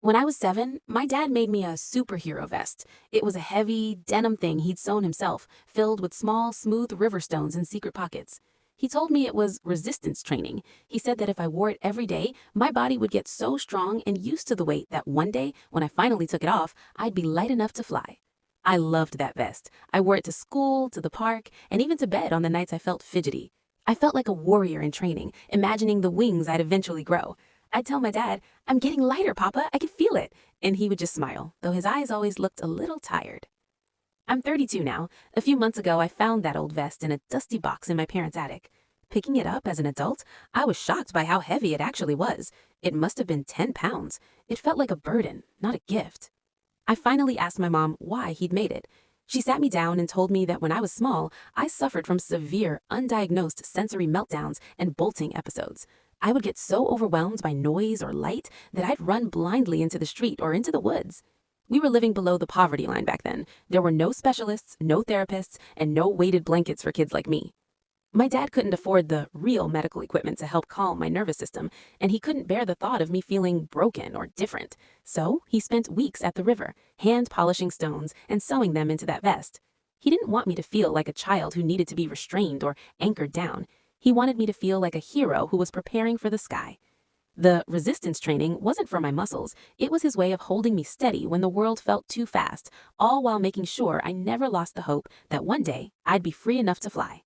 When I was 7, my dad made me a superhero vest. It was a heavy, denim thing he'd sewn himself, filled with small, smooth river stones and secret pockets. He told me it was resistance training. He said that if I wore it every day, my body would get so strong and used to the weight that one day, when I finally took it off, I'd be light enough to fly. I loved that vest. I wore it to school, to the park, and even to bed on the nights I felt fidgety. I felt like a warrior in training, imagining the wings I'd eventually grow. I'd tell my dad, "I'm getting lighter, Papa. I can feel it." And he would just smile, though his eyes always looked a little tired. I'm 32 now. A few months ago, I found that old vest in a dusty box in my parents' attic. Picking it up as an adult, I was shocked by how heavy it actually was. It must have been 10 pounds. It felt like a burden, not a gift. I finally asked my mom why he'd made it. She sat me down and told me that when I was small, I suffered from severe, undiagnosed sensory meltdowns and bolting episodes. I would get so overwhelmed by noise or light that I'd run blindly into the street or into the woods. We were living below the poverty line back then. There were no specialists, no therapists, and no weighted blankets for kids like me. My dad couldn't afford the real medical equipment to help calm my nervous system, and he couldn't bear the thought of me feeling broken or different. So he spent weeks at the river, hand polishing stones and sewing them into that vest. He didn't want me to feel like a child who needed to be restrained or anchored down. He wanted me to feel like a hero who was preparing for the sky. The resistance training wasn't for my muscles. It was his way of holding me steady when the world felt too fast, all while making sure I never lost the hope that one day I'd be free enough to fly.